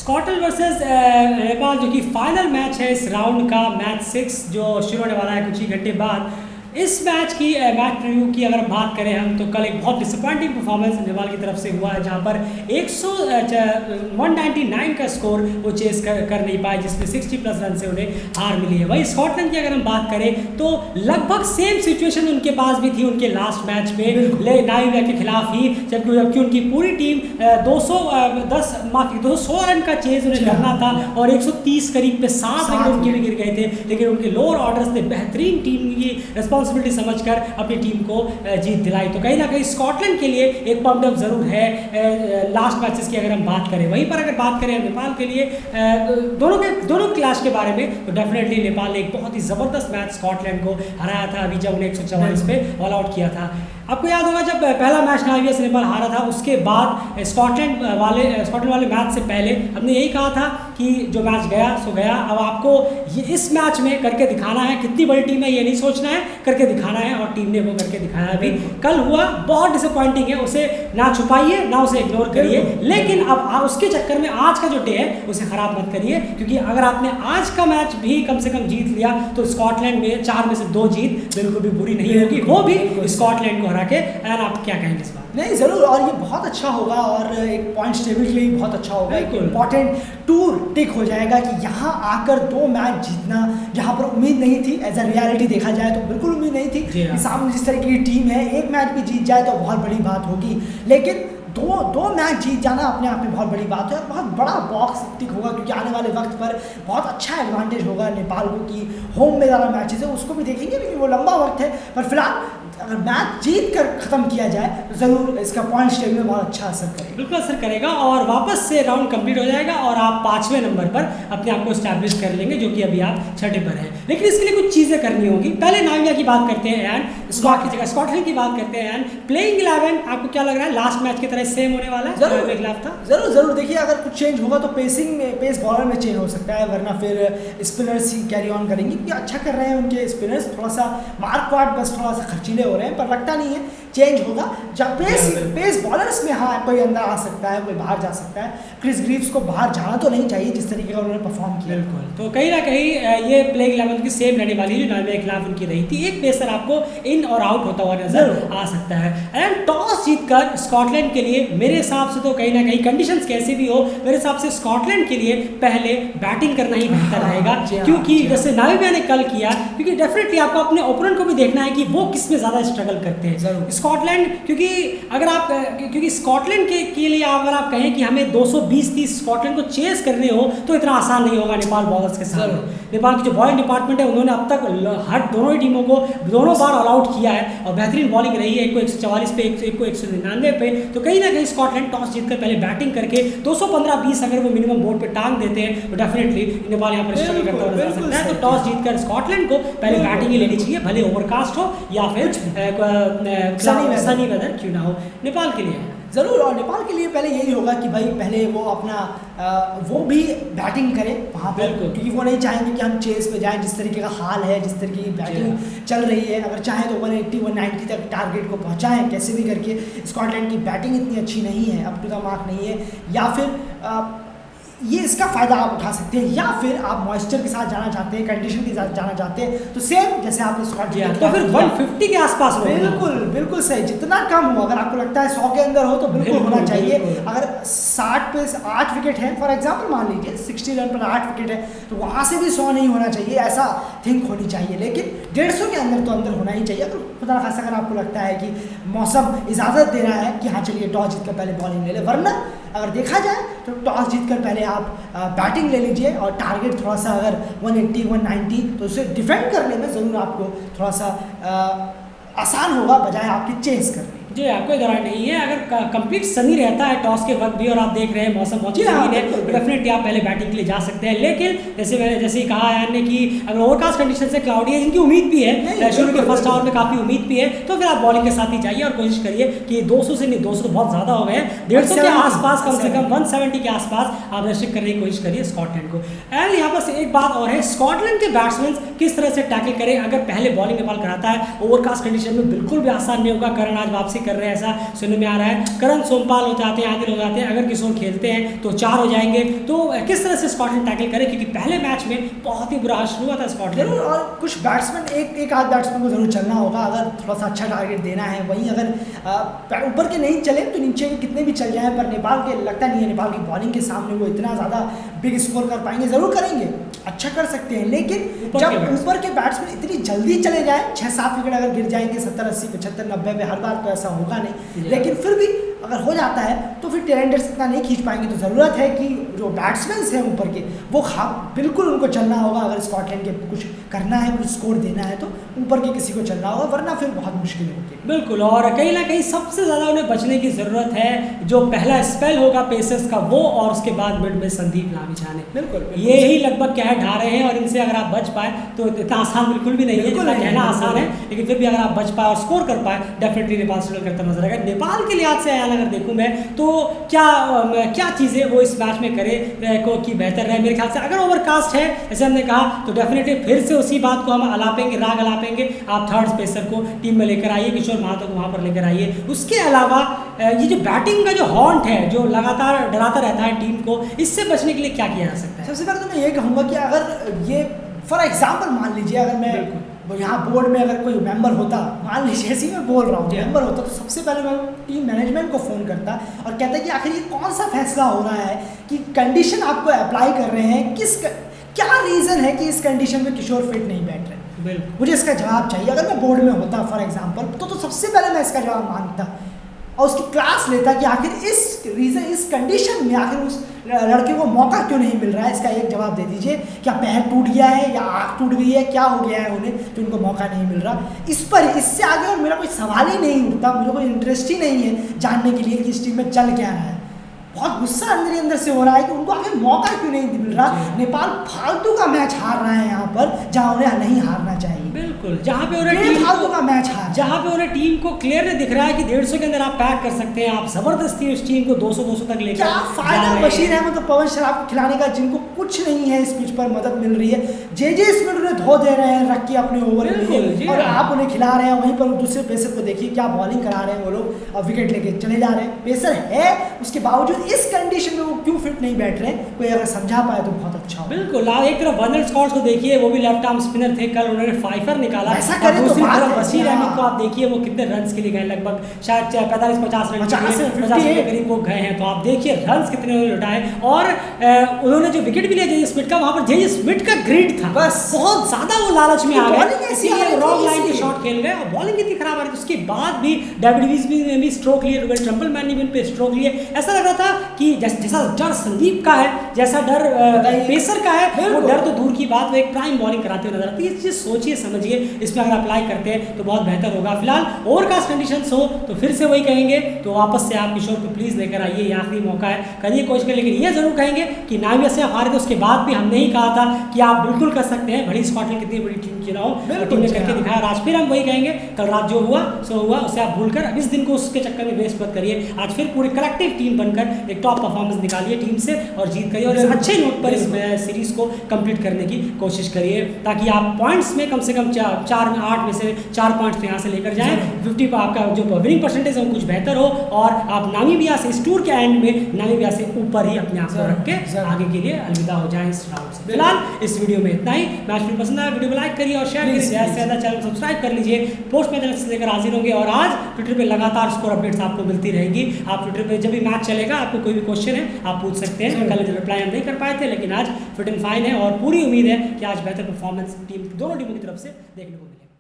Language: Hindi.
स्कॉटलैंड वर्सेस नेपाल जो कि फाइनल मैच है इस राउंड का, मैच 6 जो शुरू होने वाला है कुछ ही घंटे बाद। इस मैच की मैच रिव्यू की अगर बात करें हम तो कल एक बहुत डिसअपॉइंटिंग परफॉर्मेंस नेपाल की तरफ से हुआ है, जहां पर 199 का स्कोर वो चेस कर नहीं पाए, जिसमें 60 प्लस रन से उन्हें हार मिली है। वही स्कॉटलैंड की अगर हम बात करें तो लगभग सेम सिचुएशन उनके पास भी थी उनके लास्ट मैच में नामीबिया के खिलाफ ही, जबकि उनकी पूरी टीम 216 रन का चेज उन्हें करना था और 130 करीब पे 7 विकेट उनके भी गिर गए थे, लेकिन उनके लोअर ऑर्डर्स ने बेहतरीन टीम की रिस्पॉन्सिबिलिटी समझकर अपनी टीम को जीत दिलाई। तो कहीं ना कहीं स्कॉटलैंड के लिए एक पॉइंट ऑफ जरूर है लास्ट मैचेस की अगर हम बात करें। वहीं पर अगर बात करें नेपाल के लिए दोनों क्लास के बारे में तो डेफिनेटली नेपाल ने एक बहुत ही ज़बरदस्त मैच स्कॉटलैंड को हराया था अभी जब उन्हें 144 पे ऑल आउट किया था। आपको याद होगा जब पहला मैच नामीबिया से नेपाल हारा था, उसके बाद स्कॉटलैंड वाले मैच से पहले हमने यही कहा था कि जो मैच गया सो गया, अब आपको ये इस मैच में करके दिखाना है, कितनी बड़ी टीम है ये नहीं सोचना है, करके दिखाना है, और टीम ने वो करके दिखाया। अभी कल हुआ बहुत डिसअपॉइंटिंग है, उसे ना छुपाइए ना उसे इग्नोर करिए, लेकिन अब उसके चक्कर में आज का जो डे है उसे खराब मत करिए, क्योंकि अगर आपने आज का मैच भी कम से कम जीत लिया तो स्कॉटलैंड में 4 में से 2 जीत बिल्कुल भी बुरी नहीं होगी, वो भी स्कॉटलैंड को हरा के। और आप क्या कहेंगे इस बार? नहीं ज़रूर, और ये बहुत अच्छा होगा और एक पॉइंट्स टेबल के लिए भी बहुत अच्छा होगा, एक इम्पॉर्टेंट टूर टिक हो जाएगा कि यहाँ आकर 2 मैच जीतना, जहाँ पर उम्मीद नहीं थी, एज अ रियलिटी देखा जाए तो बिल्कुल उम्मीद नहीं थी कि सामने जिस तरह की टीम है एक मैच भी जीत जाए तो बहुत बड़ी बात होगी, लेकिन दो मैच जीत जाना अपने आप में बहुत बड़ी बात है और बहुत बड़ा बॉक्स टिक होगा, क्योंकि आने वाले वक्त पर बहुत अच्छा एडवांटेज होगा नेपाल को कि होम में ज़्यादा मैचेस है, उसको भी देखेंगे, लेकिन वो लंबा वक्त है। पर फिलहाल अगर मैच जीत कर ख़त्म किया जाए तो ज़रूर इसका पॉइंट्स टेबल में बहुत अच्छा असर करेगा, बिल्कुल असर करेगा, और वापस से राउंड कंप्लीट हो जाएगा और आप 5वें नंबर पर अपने आप को स्टैब्लिश कर लेंगे, जो कि अभी आप 6ठे पर हैं। लेकिन इसके लिए कुछ चीज़ें करनी होगी। पहले नामीबिया की बात करते हैं एंड की जगह स्कॉटलैंड की बात करते हैं एंड प्लेइंग 11 आपको क्या लग रहा है लास्ट मैच की तरह सेम होने वाला है? ज़रूर देखिए, अगर कुछ चेंज होगा तो पेस बॉलर में चेंज हो सकता है, वरना फिर स्पिनर्स ही कैरी ऑन करेंगे, क्योंकि अच्छा कर रहे हैं उनके स्पिनर्स, थोड़ा सा मार्क वार्ड बस थोड़ा सा खर्चीले हो रहे हैं, पर लगता नहीं है चेंज होगा। जब पेस बॉलर्स में हाँ कोई अंदर आ सकता है, कोई बाहर जा सकता है, क्रिस ग्रीव्स को बाहर जाना तो नहीं चाहिए जिस तरीके का उन्होंने परफॉर्म किया। बिल्कुल, तो कहीं ना कहीं ये प्लेइंग 11 की सेम रहने वाली है, नामीबिया के खिलाफ उनकी रही थी। एक पेसर आपको इन और आउट होता हुआ नजर आ सकता है। एंड टॉस जीतकर स्कॉटलैंड के लिए मेरे हिसाब से तो कहीं ना कहीं कंडीशंस कैसे भी हो, मेरे हिसाब से स्कॉटलैंड के लिए पहले बैटिंग करना ही बेहतर रहेगा, क्योंकि जैसे नामीबिया ने कल किया, क्योंकि डेफिनेटली आपको अपने ओपोनेंट को भी देखना है कि वो किस में ज़्यादा स्ट्रगल करते हैं। स्कॉटलैंड, क्योंकि स्कॉटलैंड के लिए अगर आप कहें कि हमें 220-30 स्कॉटलैंड को चेस करने हो तो इतना आसान नहीं होगा नेपाल बॉलर्स के साथ। नेपाल की जो बॉलिंग डिपार्टमेंट है उन्होंने अब तक हर दोनों ही टीमों को दोनों बार ऑल आउट किया है और बेहतरीन बॉलिंग रही है, एक को 144 पे, एक को 199 पे। तो कहीं ना कहीं स्कॉटलैंड टॉस जीतकर पहले बैटिंग करके 215-20 अगर वो मिनिमम बोर्ड पे टांग देते हैं तो डेफिनेटली नेपाल यहाँ पर स्ट्रगल करता हुआ नजर आ सकता है। तो टॉस जीतकर स्कॉटलैंड को पहले बैटिंग ही लेनी चाहिए, भले ओवरकास्ट हो या फिर सनी वेदर क्यों ना हो नेपाल के लिए। ज़रूर, और नेपाल के लिए पहले यही होगा कि भाई पहले वो अपना वो भी बैटिंग करें वहाँ पर, क्योंकि वो नहीं चाहेंगे कि हम चेस पे जाएं। जिस तरीके का हाल है, जिस तरीके की बैटिंग चल रही है, अगर चाहें तो 180-190 तक टारगेट को पहुँचाएं कैसे भी करके। स्कॉटलैंड की बैटिंग इतनी अच्छी नहीं है, अप टू द मार्क नहीं है, या फिर ये इसका फ़ायदा आप उठा सकते हैं, या फिर आप मॉइस्चर के साथ जाना चाहते हैं, कंडीशन के साथ जाना चाहते हैं, तो सेम जैसे आपने स्कॉटलैंड तो फिर 150 के आसपास हो। बिल्कुल सही, जितना कम हो, अगर आपको लगता है 100 के अंदर हो तो बिल्कुल होना चाहिए। अगर 60 पे 8 विकेट है फॉर एग्जाम्पल, मान लीजिए 60 रन पर 8 विकेट है, तो वहाँ से भी 100 नहीं होना चाहिए, ऐसा थिंक होनी चाहिए। लेकिन 150 के अंदर तो अंदर होना ही चाहिए। अगर खुदा खासा अगर आपको लगता है कि मौसम इजाज़त दे रहा है कि हाँ चलिए टॉस जीतकर पहले बॉलिंग ले ले, वरना अगर देखा जाए तो टॉस जीतकर पहले आप बैटिंग ले लीजिए और टारगेट थोड़ा सा अगर 180-190 तो उसे डिफेंड करने में ज़रूर आपको थोड़ा सा आसान होगा बजाय आपके चेस करने। जी, आपको दौरान नहीं है, अगर कंप्लीट सनी रहता है टॉस के वक्त भी और आप देख रहे हैं मौसम बहुत सही है तो डेफिनेटली आप पहले बैटिंग के लिए जा सकते हैं। लेकिन जैसे ही कहा यार ने कि अगर ओवरकास्ट कंडीशन से क्लाउडी है, जिनकी उम्मीद भी है, शुरू के फर्स्ट आवर में काफ़ी उम्मीद भी है, तो फिर आप बॉलिंग के साथ ही जाइए और कोशिश करिए कि 200 से नहीं, 200 तो बहुत ज़्यादा हो गए हैं, 150 के आसपास, कम से कम 170 के आसपास आप रेस्ट्रिक्ट करने की कोशिश करिए स्कॉटलैंड को। एंड यहाँ पर एक बात और है, स्कॉटलैंड के बैट्समैन किस तरह से टैकल करें। अगर पहले बॉलिंग नेपाल कराता है ओवरकास्ट कंडीशन में बिल्कुल भी आसान नहीं होगा। करण आज वापसी कर रहे हैं, ऐसा सुनने में आ रहा है। करण सोमपाल हो जाते हैं, आदिल हो जाते हैं, अगर किशोर खेलते हैं तो 4 हो जाएंगे। तो किस तरह से स्कॉटलैंड टैकल करे, क्योंकि पहले मैच में बहुत ही बुरा शुरू हुआ था स्कॉटलैंड। जरूर, और कुछ बैट्समैन एक आध बैट्समैन को जरूर चलना होगा अगर थोड़ा सा अच्छा टारगेट देना है। वहीं अगर ऊपर के नहीं चले तो नीचे के कितने भी चल जाए, पर नेपाल के लगता नहीं है नेपाल की बॉलिंग के सामने वो इतना ज़्यादा बिग स्कोर कर पाएंगे। ज़रूर करेंगे, अच्छा कर सकते हैं, लेकिन जब ऊपर के बैट्समैन इतनी जल्दी चले जाए, 6-7 विकेट अगर गिर जाएंगे 70, 80, 75, 90 पे, हर बार तो ऐसा होगा नहीं, लेकिन फिर भी अगर हो जाता है तो फिर टेलेंटर्स इतना नहीं खींच पाएंगे। तो ज़रूरत है कि जो बैट्समैन हैं ऊपर के वो बिल्कुल उनको चलना होगा। अगर स्कॉटलैंड के कुछ करना है, कुछ स्कोर देना है तो ऊपर के किसी को चलना होगा, वरना फिर बहुत मुश्किल होगी। बिल्कुल, और कहीं ना कहीं सबसे ज़्यादा उन्हें बचने की ज़रूरत है। जो पहला स्पेल होगा पेसर्स का वो, और उसके बाद मिड में संदीप लामिछाने, बिल्कुल ये ही लगभग क्या है ढा रहे हैं। और इनसे अगर आप बच पाए तो इतना आसान बिल्कुल भी नहीं है, इतना कहना आसान है, लेकिन फिर भी अगर आप बच पाए और स्कोर कर पाए डेफिनेटली नेपाल स्ट्रगल करता नजर आएगा। नेपाल के लिहाज से अगर देखूँ मैं तो क्या चीज़ें वो इस मैच में करे को कि बेहतर रहे। मेरे ख्याल से अगर ओवरकास्ट है जैसे हमने कहा तो डेफिनेटली फिर से उसी बात को हम राग अलापेंगे। आप थर्ड स्पेसर को टीम में लेकर आइए, किशोर महातो को वहाँ पर लेकर आइए। उसके अलावा ये जो बैटिंग का जो हॉन्ट है जो लगातार डराता रहता है टीम को, इससे बचने के लिए क्या किया जा सकता है? सबसे पहले तो मैं ये कहूँगा कि अगर ये फॉर एग्जाम्पल मान लीजिए अगर मैं यहाँ बोर्ड में अगर कोई मेंबर होता, मान लीजिए ऐसे ही मैं बोल रहा हूँ, मेंबर होता तो सबसे पहले मैं टीम मैनेजमेंट को फ़ोन करता और कहता कि आखिर ये कौन सा फैसला हो रहा है कि कंडीशन आपको अप्लाई कर रहे हैं, क्या रीज़न है कि इस कंडीशन में किशोर फिट नहीं बैठ रहे। मुझे इसका जवाब चाहिए। अगर मैं बोर्ड में होता फॉर एग्जाम्पल तो सबसे पहले मैं इसका जवाब मांगता और उसकी क्लास लेता कि आखिर इस कंडीशन में आखिर उस लड़के को मौका क्यों नहीं मिल रहा है। इसका एक जवाब दे दीजिए। क्या पैर टूट गया है या आँख टूट गई है, क्या हो गया है उन्हें तो उनको मौका नहीं मिल रहा। इससे आगे और मेरा कोई सवाल ही नहीं उठता, मुझे कोई इंटरेस्ट ही नहीं है जानने के लिए कि इस टीम में चल क्या रहा है। बहुत गुस्सा अंदर से हो रहा है कि उनको आगे मौका क्यों नहीं मिल रहा। नेपाल फालतू का मैच हार रहा है यहाँ पर, जहाँ उन्हें नहीं हारना चाहिए। बिल्कुल, जहाँ पे उन्हें फालतू का मैच जहाँ पे उन्हें टीम को क्लियर दिख रहा है कि 150 के अंदर आप पैक कर सकते हैं, आप जबरदस्ती उस टीम को 200 तक लेकर क्या फायदा बशीर अहमद और पवन शराब को खिलाने का, जिनको कुछ नहीं है इस पिच पर मदद मिल रही है। जे स्मिथ उन्हें धो दे रहे हैं रख के अपने ओवर में, और आप उन्हें खिला रहे हैं। वहीं पर दूसरे पेसर को देखिए क्या बॉलिंग करा रहे हैं वो लोग, और विकेट लेके चले जा रहे हैं। पेसर है, उसके बावजूद इस कंडीशन में वो क्यों फिट नहीं बैठ रहे, कोई अगर समझा पाए तो बहुत अच्छा हो। बिल्कुल, एक तरफ वर्नर स्कॉट्स को देखिए, वो भी लेफ्ट आर्म स्पिनर थे, कल उन्होंने 5 निकाला। ऐसा करें तो दूसरी तरफ बशीर अहमद को आप देखिए वो कितने रन्स के लिए गए, लगभग शायद 45-50 रन के करीब वो गए हैं। तो आप देखिए रन्स कितने उन्होंने लुटाए, और उन्होंने जो विकेट भी लिया जे स्मिथ का, वहाँ पर जे स्मिथ का ग्रिड था, बस बहुत ज्यादा वो लालच में आ गए, इसीलिए रॉन्ग लाइन के शॉट खेल गए और बॉलिंग कितनी खराब आ रही थी। उसके बाद भी डेविड विलीज ने भी स्ट्रोक लिए, रूबेन ट्रम्पलमैन ने भी उन पे स्ट्रोक लिए। ऐसा लग रहा था कि जैसा डर संदीप का है, जैसा डर पेसर का है, वो डर तो दूर की बात, वो एक प्राइम बॉलिंग कराते हुए नजर आती है। ये चीज़ सोचिए समझिए, इसमें अगर अप्लाई करते हैं तो बहुत बेहतर होगा। फिलहाल ओवरकास्ट कंडीशंस हो तो फिर से वही कहेंगे, तो वापस से आप किशोर को प्लीज़ लेकर आइए, ये आखिरी मौका है, करिए कोशिश करें। लेकिन ये जरूर कहेंगे कि नामिया से आप हारे थे, उसके बाद भी हमने ही कहा था कि आप बिल्कुल कर सकते हैं, भली स्कॉटलैंड कितनी बड़ी टीम क्यों ना हो, टीम ने करके दिखाया। आज फिर हम वही कहेंगे, कल रात जो हुआ सो हुआ, उसे आप भूलकर अब इस दिन को उसके चक्कर में वेस्ट मत करिए। आज फिर पूरी कलेक्टिव टीम बनकर एक टॉप परफॉर्मेंस निकालिए टीम से और जीत करिए, और इस अच्छे नोट पर इस सीरीज को कंप्लीट करने की कोशिश करिए, ताकि आप पॉइंट्स में कम से कम 4-8 में से 4 पॉइंट्स तो यहाँ से लेकर जाएं। 50 पर आपका जो विनिंग परसेंटेज है वो कुछ बेहतर हो, और आप नामीबिया से इस टूर के एंड में नामीबिया से ऊपर ही अपने आप को रख के आगे के लिए अलविदा हो जाएं इस राउंड से। फिलहाल इस वीडियो में इतना ही। मैच वीडियो पसंद आया वीडियो को लाइक करिए और शेयर करिए, ज़्यादा से ज़्यादा चैनल सब्सक्राइब कर लीजिए। पोस्ट मैच से लेकर हाजिर होंगे, और आज ट्विटर पे लगातार स्कोर अपडेट्स आपको मिलती रहेगी। आप ट्विटर पे जब भी मैच चलेगा आपको कोई भी क्वेश्चन है आप पूछ सकते हैं। कल रिप्लाई हम नहीं कर पाए थे, लेकिन आज फिट एंड फाइन है और पूरी उम्मीद है कि आज बेहतर परफॉर्मेंस दोनों टीमों की तरफ से देखने को मिलेगा।